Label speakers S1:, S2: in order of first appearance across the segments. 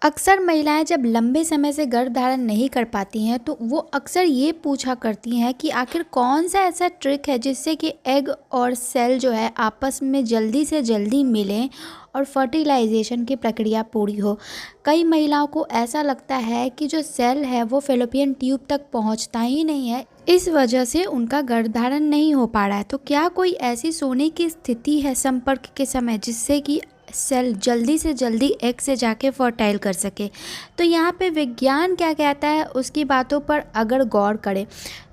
S1: अक्सर महिलाएं जब लंबे समय से गर्भ धारण नहीं कर पाती हैं तो वो अक्सर ये पूछा करती हैं कि आखिर कौन सा ऐसा ट्रिक है जिससे कि एग और सेल जो है आपस में जल्दी से जल्दी मिलें और फर्टिलाइजेशन की प्रक्रिया पूरी हो। कई महिलाओं को ऐसा लगता है कि जो सेल है वो फैलोपियन ट्यूब तक पहुंचता ही नहीं है, इस वजह से उनका गर्भधारण नहीं हो पा रहा है। तो क्या कोई ऐसी सोने की स्थिति है संपर्क के समय जिससे कि सेल जल्दी से जल्दी एग से जाके फर्टाइल कर सके? तो यहाँ पे विज्ञान क्या कहता है उसकी बातों पर अगर गौर करें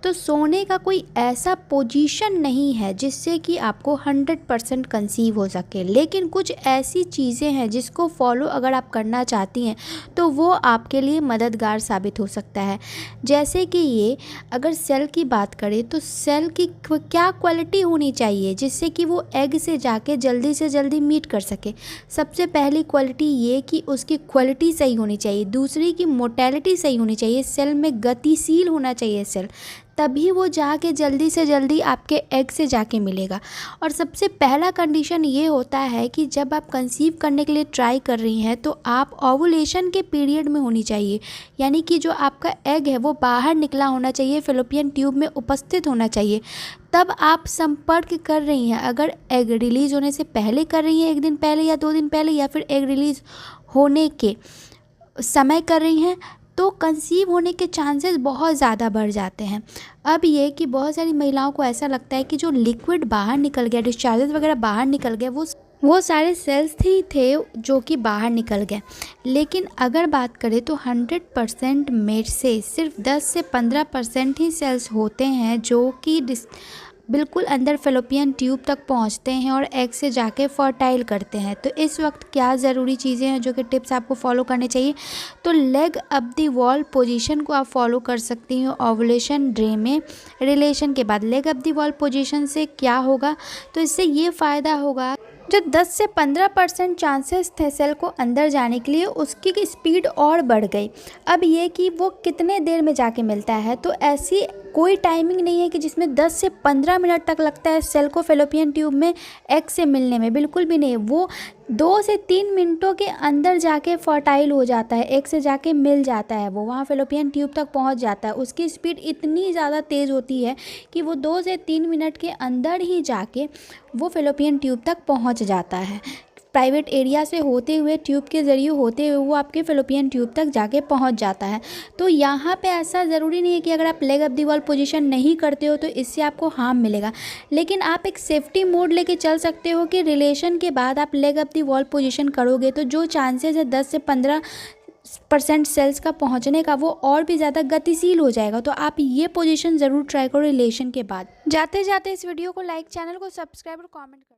S1: तो सोने का कोई ऐसा पोजीशन नहीं है जिससे कि आपको 100% कंसीव हो सके, लेकिन कुछ ऐसी चीज़ें हैं जिसको फॉलो अगर आप करना चाहती हैं तो वो आपके लिए मददगार साबित हो सकता है। जैसे कि ये अगर सेल की बात करें तो सेल की क्या क्वालिटी होनी चाहिए जिससे कि वो एग से जाके जल्दी से जल्दी मीट कर सके। सबसे पहली क्वालिटी ये कि उसकी क्वालिटी सही होनी चाहिए, दूसरी की मोटेलिटी सही होनी चाहिए, सेल में गतिशील होना चाहिए सेल, तभी वो जाके जल्दी से जल्दी आपके एग से जाके मिलेगा। और सबसे पहला कंडीशन ये होता है कि जब आप कंसीव करने के लिए ट्राई कर रही हैं तो आप ओवुलेशन के पीरियड में होनी चाहिए, यानी कि जो आपका एग है वो बाहर निकला होना चाहिए, फैलोपियन ट्यूब में उपस्थित होना चाहिए, तब आप संपर्क कर रही हैं। अगर एग रिलीज़ होने से पहले कर रही हैं, 1 दिन पहले या 2 दिन पहले, या फिर एग रिलीज़ होने के समय कर रही हैं, तो कंसीव होने के चांसेस बहुत ज़्यादा बढ़ जाते हैं। अब ये कि बहुत सारी महिलाओं को ऐसा लगता है कि जो लिक्विड बाहर निकल गया, डिस्चार्जेस वगैरह बाहर निकल गए, वो सारे सेल्स ही थे जो कि बाहर निकल गए। लेकिन अगर बात करें तो 100% में से सिर्फ 10 से 15% ही सेल्स होते हैं जो कि बिल्कुल अंदर फैलोपियन ट्यूब तक पहुंचते हैं और एग से जाके फर्टाइल करते हैं। तो इस वक्त क्या ज़रूरी चीज़ें हैं जो कि टिप्स आपको फॉलो करने चाहिए? तो leg up the wall position को आप फॉलो कर सकती हो ओवुलेशन डे में। रिलेशन के बाद leg up the wall position से क्या होगा, तो इससे ये फ़ायदा होगा जो 10 से 15% चांसेस थे सेल को अंदर जाने के लिए, उसकी स्पीड और बढ़ गई। अब ये कि वो कितने देर में जाके मिलता है, तो ऐसी कोई टाइमिंग नहीं है कि जिसमें 10 से 15 मिनट तक लगता है सेल को फैलोपियन ट्यूब में एग से मिलने में, बिल्कुल भी नहीं। वो 2 से 3 मिनटों के अंदर जाके फर्टाइल हो जाता है, एग से जाके मिल जाता है, वो वहाँ फैलोपियन ट्यूब तक पहुँच जाता है। उसकी स्पीड इतनी ज़्यादा तेज़ होती है कि वो 2 से 3 मिनट के अंदर ही जाके वो फैलोपियन ट्यूब तक पहुँच जाता है। प्राइवेट एरिया से होते हुए, ट्यूब के ज़रिए होते हुए वो आपके फैलोपियन ट्यूब तक जाके पहुंच जाता है। तो यहाँ पे ऐसा ज़रूरी नहीं है कि अगर आप leg up the wall position नहीं करते हो तो इससे आपको हार्म मिलेगा, लेकिन आप एक सेफ्टी मोड लेके चल सकते हो कि रिलेशन के बाद आप leg up the wall position करोगे तो जो चांसेस है 10 से 15% सेल्स का पहुंचने का वो और भी ज़्यादा गतिशील हो जाएगा। तो आप ये पोजीशन ज़रूर ट्राई करो रिलेशन के बाद। जाते जाते इस वीडियो को लाइक, चैनल को सब्सक्राइब और कमेंट करो।